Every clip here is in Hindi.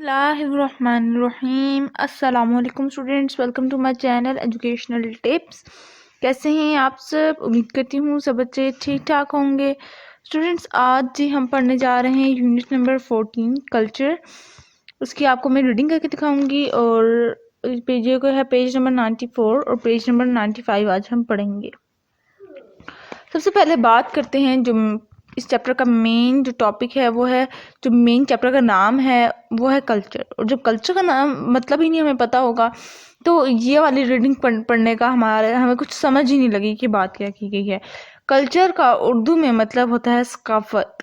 बिस्मिल्लाहिर्रहमानिर्रहीम। अस्सलामुअलैकुम students, welcome to my channel educational tips. कैसे हैं आप सब? उम्मीद करती हूँ सब बच्चे ठीक ठाक होंगे। स्टूडेंट्स, आज जी हम पढ़ने जा रहे हैं यूनिट नंबर 14 कल्चर। उसकी आपको मैं रीडिंग करके दिखाऊंगी और पेज को है पेज नंबर 94 और पेज नंबर 95 आज हम पढ़ेंगे। सबसे पहले बात करते हैं जो इस चैप्टर का मेन जो टॉपिक है वो है, जो मेन चैप्टर का नाम है वो है कल्चर। और जब कल्चर का नाम मतलब ही नहीं हमें पता होगा तो ये वाली रीडिंग पढ़ने का हमें कुछ समझ ही नहीं लगी कि बात क्या की गई है। कल्चर का उर्दू में मतलब होता है सकाफत,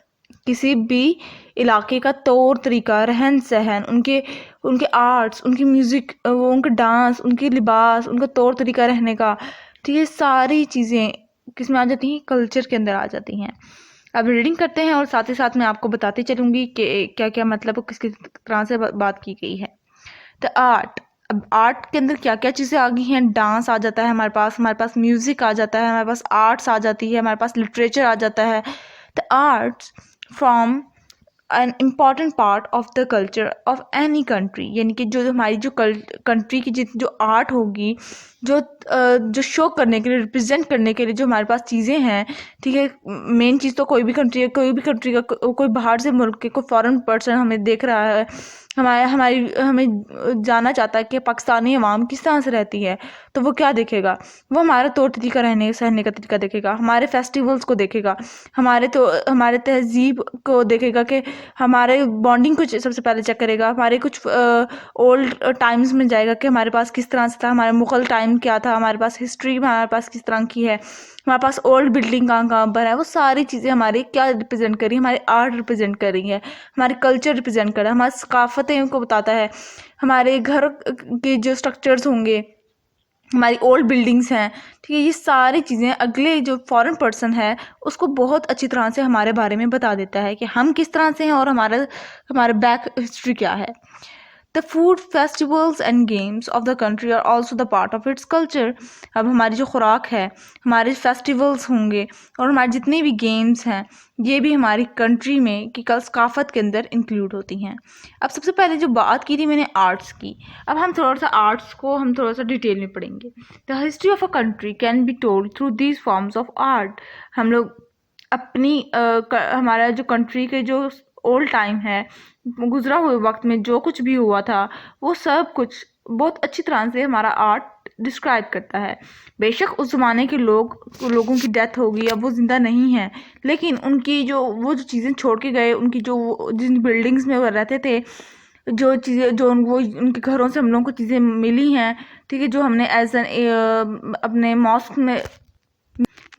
किसी भी इलाके का तौर तरीका, रहन सहन, उनके उनके आर्ट्स, उनकी म्यूज़िक, वो उनका डांस, उनके लिबास, उनका तौर तरीका रहने का, ठीक है, सारी चीज़ें किस में आ जाती हैं? कल्चर के अंदर आ जाती हैं। अब रीडिंग करते हैं और साथ ही साथ मैं आपको बताती चलूँगी कि क्या क्या मतलब किस किस तरह से बात की गई है। तो आर्ट, अब आर्ट के अंदर क्या क्या चीज़ें आ गई हैं? डांस आ जाता है हमारे पास म्यूज़िक आ जाता है, हमारे पास आर्ट्स आ जाती है, हमारे पास लिटरेचर आ जाता है। The arts from an important part of the culture of any country, यानी कि जो हमारी जो कंट्री की जो आर्ट होगी, जो शो करने के लिए, रिप्रेजेंट करने के लिए जो हमारे पास चीज़ें हैं, ठीक है। मेन चीज़ तो कोई भी कंट्री का कोई बाहर से मुल्क के कोई फॉरेन पर्सन हमें देख रहा है, हमें जानना चाहता है कि पाकिस्तानी अवाम किस तरह से रहती है, तो वो क्या देखेगा? वो हमारा तौर तरीका, रहने सहने का तरीका देखेगा, हमारे फेस्टिवल्स को देखेगा, हमारे तहजीब को देखेगा, कि हमारे बॉन्डिंग को सबसे पहले चेक करेगा, हमारे कुछ ओल्ड टाइम्स में जाएगा कि हमारे पास किस तरह से था, हमारे मुग़ल टाइम क्या था, हमारे पास हिस्ट्री में हमारे पास किस तरह की है, हमारे पास ओल्ड बिल्डिंग कहाँ कहाँ पर है। वो सारी चीज़ें हमारी क्या रिप्रेजेंट कर रही है? हमारी आर्ट रिप्रेजेंट कर रही है, हमारे कल्चर रिप्रेजेंट कर रहा है, हमारी सकाफतें को बताता है, हमारे घर के जो स्ट्रक्चर्स होंगे, हमारी ओल्ड बिल्डिंग्स हैं, ठीक है। ये सारी चीज़ें अगले जो फॉरेन पर्सन है उसको बहुत अच्छी तरह से हमारे बारे में बता देता है कि हम किस तरह से हैं और हमारा बैक हिस्ट्री क्या है। The food, festivals and games of the country are also the part of its culture. अब हमारी जो खुराक है, हमारे फेस्टिवल्स होंगे और हमारे जितने भी गेम्स हैं, ये भी हमारी कंट्री में की सकाफत के अंदर इंक्लूड होती हैं। अब सबसे पहले जो बात की थी मैंने आर्ट्स की, अब हम थोड़ा सा आर्ट्स को हम थोड़ा सा डिटेल में पढ़ेंगे। The history of a country can be told through these forms of art. हम लोग अपनी हमारा जो कंट्री के जो ओल्ड टाइम है, गुजरा हुए वक्त में जो कुछ भी हुआ था, वो सब कुछ बहुत अच्छी तरह से हमारा आर्ट डिस्क्राइब करता है। बेशक उस ज़माने के लोगों की डेथ हो गई, अब वो ज़िंदा नहीं है, लेकिन उनकी वो जो चीज़ें छोड़ के गए, उनकी जिन बिल्डिंग्स में वो रहते थे, जो चीज़ें जो वो उनके घरों से हम लोगों को चीज़ें मिली हैं, ठीक है, जो हमने एज एन अपने मॉस्क में,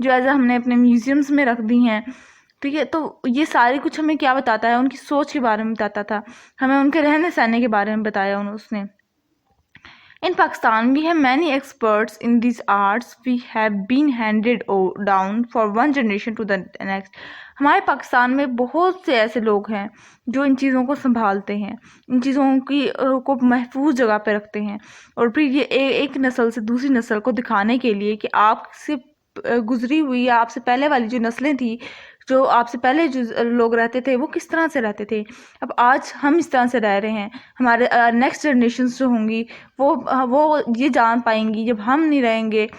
जो एज हमने अपने म्यूज़ियम्स में रख दी हैं, ठीक है। तो ये सारी कुछ हमें क्या बताता है? उनकी सोच के बारे में बताता था, हमें उनके रहने सहने के बारे में बताया उसने। In Pakistan we have many experts in this arts we have been handed down for one generation to the next. हमारे पाकिस्तान में बहुत से ऐसे लोग हैं जो इन चीज़ों को संभालते हैं, इन चीज़ों की को महफूज जगह पे रखते हैं, और फिर ये एक नस्ल से दूसरी नस्ल को दिखाने के लिए कि आपसे गुजरी हुई या आपसे पहले वाली जो नस्लें थी, जो आपसे पहले जो लोग रहते थे, वो किस तरह से रहते थे। अब आज हम इस तरह से रह रहे हैं, हमारे नेक्स्ट जनरेशन्स जो होंगी वो ये जान पाएंगी जब हम नहीं रहेंगे।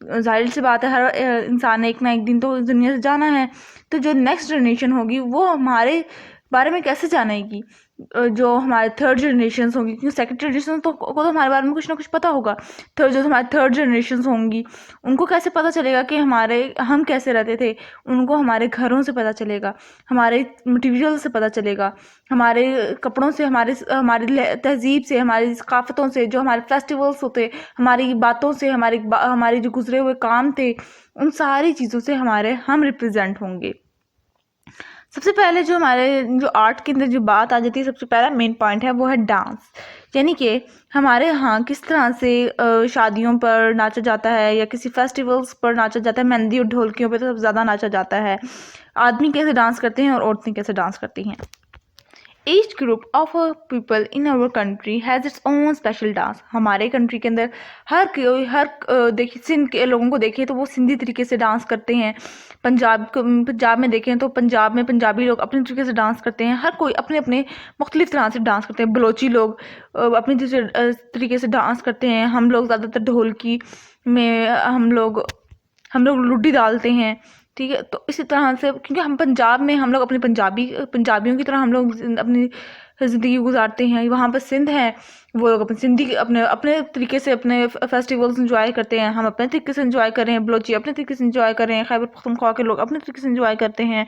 जाहिर सी बात है, हर इंसान ने एक ना एक दिन तो इस दुनिया से जाना है, तो जो नेक्स्ट जनरेशन होगी वो हमारे बारे में कैसे जानेगी? जो हमारे थर्ड जनरेशन होंगी, क्योंकि सेकंड जनरेशन को तो हमारे बारे में कुछ ना कुछ पता होगा, जो हमारी थर्ड जनरेशन होंगी उनको कैसे पता चलेगा कि हम कैसे रहते थे? उनको हमारे घरों से पता चलेगा, हमारे मटेरियल से पता चलेगा, हमारे कपड़ों से, हमारी तहजीब से, हमारी सकाफतों से, जो हमारे फेस्टिवल्स होते, हमारी बातों से, हमारे जो गुजरे हुए काम थे, उन सारी चीज़ों से हम रिप्रेजेंट होंगे। सबसे पहले जो हमारे जो आर्ट के अंदर जो बात आ जाती है, सबसे पहला मेन पॉइंट है वो है डांस, यानी कि हमारे यहाँ किस तरह से शादियों पर नाचा जाता है या किसी फेस्टिवल्स पर नाचा जाता है। मेहंदी और ढोलकियों पर तो सबसे ज़्यादा नाचा जाता है। आदमी कैसे डांस करते हैं और औरतें कैसे डांस करती हैं। Each group of people in our country has its own special dance. हमारे कंट्री के अंदर देखिए सिंध के लोगों को देखें तो वो सिंधी तरीके से डांस करते हैं। पंजाब में देखें तो पंजाब में पंजाबी लोग अपने तरीके से डांस करते हैं। हर कोई अपने अपने मुख्तलिफ तरह से डांस करते हैं। बलोची लोग अपनी तरीके से डांस करते हैं। हम लोग ज़्यादातर ढोलकी में हम लोग लुड्डी डालते हैं, ठीक है। तो इसी तरह से क्योंकि हम पंजाब में हम लोग अपने पंजाबियों की तरह हम लोग अपनी ज़िंदगी गुजारते हैं। वहाँ पर सिंध है, वो लोग अपनी सिंधी अपने अपने तरीके से अपने फेस्टिवल्स इंजॉय करते हैं। हम अपने तरीके से इंजॉय कर रहे हैं, बलोची अपने तरीके से इंजॉय कर रहे हैं, खैबर पख्तूनख्वा के लोग अपने तरीके से इंजॉय करते हैं।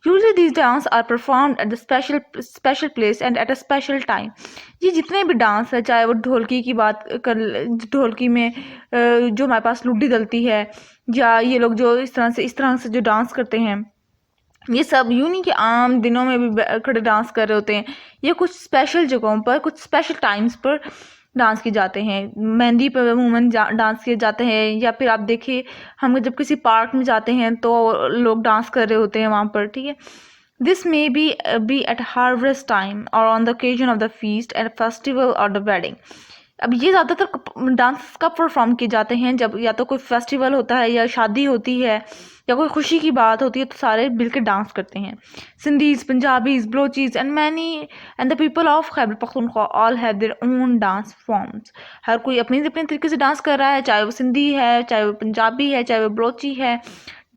Usually these dance are performed at the special place and at a special time. ये जितने भी डांस है, चाहे वो ढोलकी की बात कर, ढोलकी में जो हमारे पास लुड्डी डलती है, या ये लोग जो इस तरह से जो डांस करते हैं, ये सब यूं नहीं कि आम दिनों में भी खड़े डांस कर रहे होते हैं। ये कुछ स्पेशल जगहों पर, कुछ स्पेशल टाइम्स पर डांस किए जाते हैं। मेहंदी पर अमूमन डांस किए जाते हैं, या फिर आप देखिए हम जब किसी पार्क में जाते हैं तो लोग डांस कर रहे होते हैं वहाँ पर, ठीक है। This may be at harvest time or on the occasion of the feast at festival or the wedding. अब ये ज़्यादातर डांस कब परफॉर्म किए जाते हैं, जब या तो कोई फेस्टिवल होता है, या शादी होती है, या कोई खुशी की बात होती है, तो सारे मिलकर डांस करते हैं। Sindhis, Punjabis, Balochis and the people of Khyber Pakhtunkhwa all have their own dance forms. हर कोई अपने अपने तरीके से डांस कर रहा है, चाहे वो सिंधी है, चाहे वो पंजाबी है, चाहे वो बलोची है।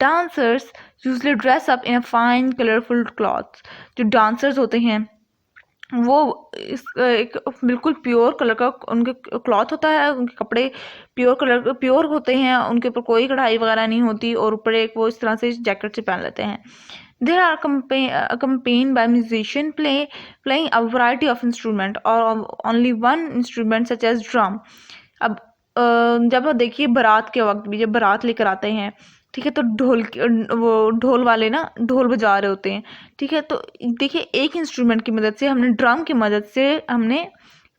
Dancers usually dress up in a fine colourful clothes. जो डांसर्स होते हैं वो एक बिल्कुल प्योर कलर का उनके क्लॉथ होता है, उनके कपड़े प्योर होते हैं, उनके ऊपर कोई कढ़ाई वगैरह नहीं होती, और ऊपर एक वो इस तरह से जैकेट से पहन लेते हैं। There are accompanied by musician playing a variety of instrument or only one instrument such as drum। अब जब देखिए बारात के वक्त भी, जब बारात लेकर आते हैं, ठीक है, तो ढोल वाले ना ढोल बजा रहे होते हैं, ठीक है। तो देखिए एक इंस्ट्रूमेंट की मदद से हमने ड्रम की मदद से हमने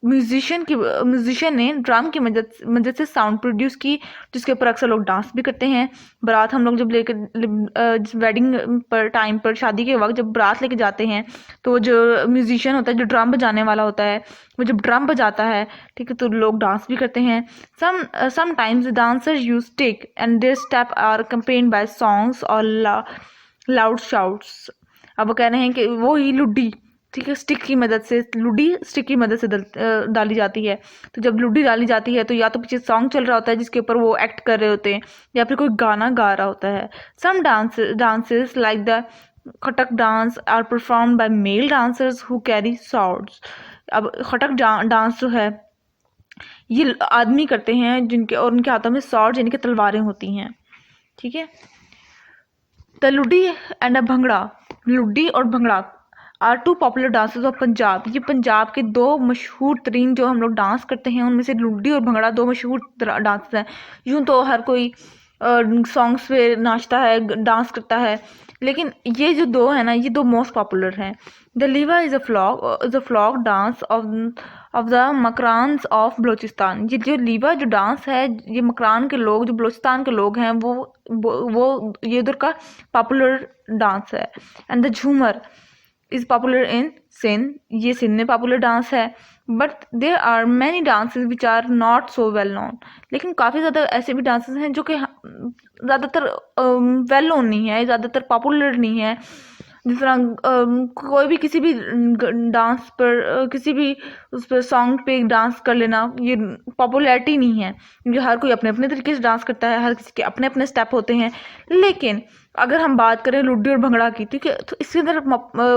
म्यूजिशियन ने ड्रम की मदद से साउंड प्रोड्यूस की, जिसके ऊपर अक्सर लोग डांस भी करते हैं। बारात हम लोग जब लेकर वेडिंग पर टाइम पर, शादी के वक्त जब बारात लेके जाते हैं, तो जो म्यूजिशियन होता है, जो ड्रम बजाने वाला होता है, वो जब ड्रम बजाता है, ठीक है, तो लोग डांस भी करते हैं। Sometimes dancer use stick and their step are accompanied by songs or loud shouts. अब वो कह रहे हैं कि वो ही लुड्डी, ठीक है, स्टिक की मदद से डाली जाती है। तो जब लुड्डी डाली जाती है तो या तो पीछे सॉन्ग चल रहा होता है जिसके ऊपर वो एक्ट कर रहे होते हैं, या फिर कोई गाना गा रहा होता है। Some dances like the Khattak dance are performed by male dancers who carry swords. अब खटक डांस जो है ये आदमी करते हैं जिनके और उनके हाथों में सॉर्ड यानी कि तलवारें होती हैं, ठीक है। The Luddi and a bhangra. Luddi और bhangra are two popular dances of Punjab. ये पंजाब के दो मशहूर तरीन जो हम लोग डांस करते हैं, उनमें से लुड्डी और भंगड़ा दो मशहूर डांस हैं। यूँ तो हर कोई सॉन्ग्स पे नाचता है, डांस करता है, लेकिन ये जो दो है ना, ये दो मोस्ट पॉपुलर हैं। The Lewa is a flock dance of the Makrans of Balochistan. ये जो लीवा जो डांस है, ये मकरान के लोग, जो बलोचिस्तान के लोग हैं, वो ये उधर का पॉपुलर डांस है। And the Jhumar is popular in Sindh. ये सिंध में पॉपुलर डांस है। But there are many dances which are not so well known. लेकिन काफ़ी ज़्यादा ऐसे भी डांसेस हैं जो कि ज़्यादातर वेल नोन नहीं है, ज़्यादातर पॉपुलर नहीं है। जिस तरह कोई भी किसी भी डांस पर, किसी भी उस पर सॉन्ग पे डांस कर लेना, ये पॉपुलैरिटी नहीं है, क्योंकि हर कोई अपने अपने तरीके से डांस करता है, हर किसी के अपने अपने स्टेप होते हैं। लेकिन अगर हम बात करें लुड्डी और भंगड़ा की, ठीक है, तो इसके अंदर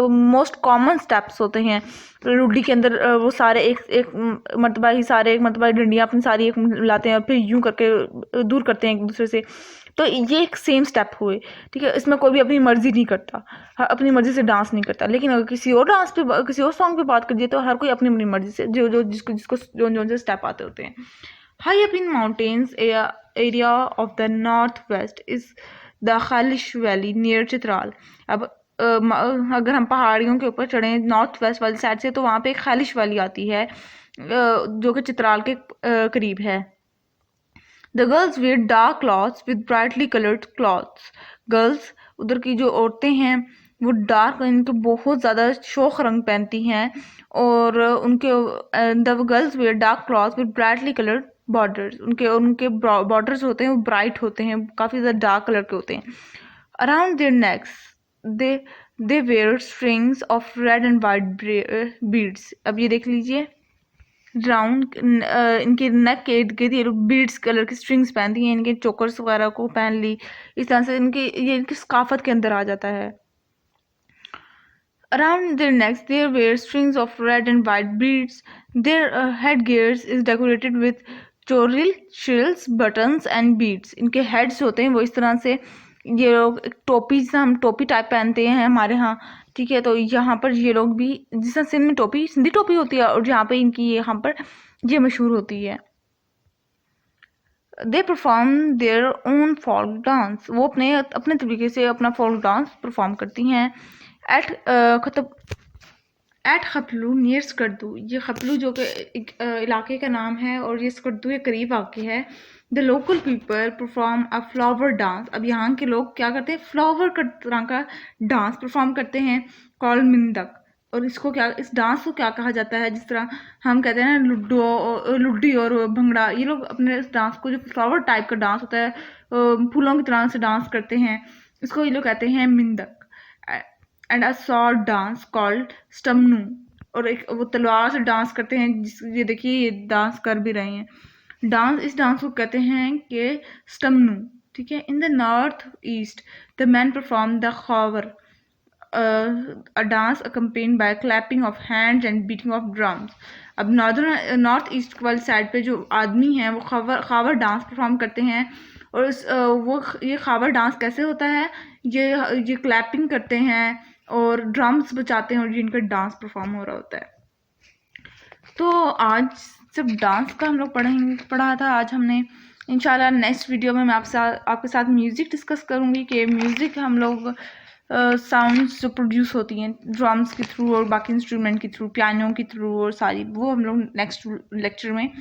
मोस्ट कॉमन स्टेप्स होते हैं। लुड्डी के अंदर वो सारे एक मरतबा डंडियाँ अपनी सारी एक लाते हैं और फिर यूं करके दूर करते हैं एक दूसरे से। तो ये एक सेम स्टेप हुए, ठीक है। इसमें कोई भी अपनी मर्जी नहीं करता, अपनी मर्जी से डांस नहीं करता। लेकिन अगर किसी और डांस पे, किसी और सॉन्ग पे बात कर दिए, तो हर कोई अपनी अपनी मर्जी से जिसको जो स्टेप आते होते हैं। High up in mountains area of the north west is the Kalash valley near Chitral. अब अगर हम पहाड़ियों के ऊपर चढ़ें नॉर्थ वेस्ट वाली साइड से, तो वहाँ पे एक खालिश वैली आती है जो कि चित्राल के करीब है। The girls wear dark clothes with brightly coloured clothes. Girls उधर की जो औरतें हैं वो डार्क, इनके बहुत ज़्यादा शोख रंग पहनती हैं, और उनके the girls wear dark cloth with brightly coloured borders. उनके उनके बॉर्डर्स होते हैं वो ब्राइट होते हैं, काफ़ी ज़्यादा डार्क कलर के होते हैं। Around their necks they they wear strings of red and white beads. अब ये देख लीजिए, राउंड इनके नेक के इर्द गिर्द ये लोग बीड्स कलर की स्ट्रिंग्स पहनती हैं, इनके चोकर्स वगैरह को पहन ली, इस तरह से ये इनकी सकाफत के अंदर आ जाता है। Around their necks there were strings of red and white beads. Their headgears is decorated with choril, shrills, buttons and beads. इनके heads होते हैं वो इस तरह से, ये लोग एक टोपी, जिसे हम टोपी टाइप पहनते हैं हमारे यहाँ, ठीक है। तो यहाँ पर ये लोग भी, जिस सिंध में टोपी सिंधी टोपी होती है, और यहाँ पे इनकी यहाँ पर ये मशहूर होती है। They perform their own folk dance. वो अपने अपने तरीके से अपना फोल्क डांस परफॉर्म करती हैं। At Khaplu near Skardu. ये खपलू जो कि एक इलाके का नाम है, और ये स्कर्दू के करीब वाक़ है। The local people perform a flower dance. अब यहाँ के लोग क्या करते हैं, फ्लावर का तरह का डांस परफॉर्म करते हैं, कॉल मिंदक। और इसको क्या, इस डांस को क्या कहा जाता है, जिस तरह हम कहते हैं ना लुड्डी और भंगड़ा, ये लोग अपने इस डांस को, जो फ्लावर टाइप का डांस होता है, फूलों की तरह से डांस करते हैं, इसको ये लोग कहते हैं Mindak. And a sword dance called Stamnu. और एक वो तलवार से डांस करते हैं, जिस ये देखिए ये डांस कर भी रहे हैं। इस डांस को कहते हैं कि स्टमनू, ठीक है। In the north east the man perform the Khowar, a dance accompanied by clapping of hands and beating of drums. अब नॉर्थ ईस्ट वाली साइड पे जो आदमी हैं वो खावर डांस परफॉर्म करते हैं। और ये खावर डांस कैसे होता है, ये क्लैपिंग करते हैं और ड्रम्स बजाते हैं, और ये इनका डांस परफॉर्म हो रहा होता है। तो आज सिर्फ डांस का हम लोग पढ़ा था। आज हमने इंशाल्लाह नेक्स्ट वीडियो में मैं आपके साथ म्यूज़िक डिस्कस करूँगी कि म्यूज़िक हम लोग साउंड्स जो प्रोड्यूस होती हैं ड्रम्स के थ्रू और बाकी इंस्ट्रूमेंट के थ्रू, पियानो के थ्रू, और सारी वो हम लोग नेक्स्ट लेक्चर में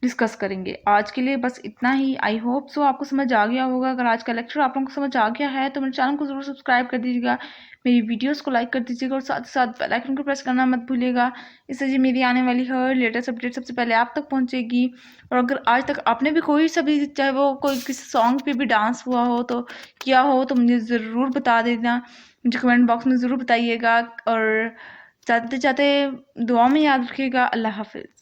डिस्कस करेंगे। आज के लिए बस इतना ही। आई होप सो आपको समझ आ गया होगा। अगर आज का लेक्चर आप लोगों को समझ आ गया है तो मेरे चैनल को ज़रूर सब्सक्राइब कर दीजिएगा, मेरी वीडियोस को लाइक कर दीजिएगा, और साथ ही साथ बेल आइकन को प्रेस करना मत भूलिएगा। इससे जी मेरी आने वाली हर लेटेस्ट अपडेट सबसे पहले आप तक पहुंचेगी। और अगर आज तक आपने भी कोई सा भी, चाहे वो कोई किसी सॉन्ग पे भी डांस हुआ हो तो किया हो, तो मुझे ज़रूर बता देना, मुझे कमेंट बॉक्स में ज़रूर बताइएगा। और चाहते चाहते दुआ में याद रखिएगा। अल्लाह हाफिज़।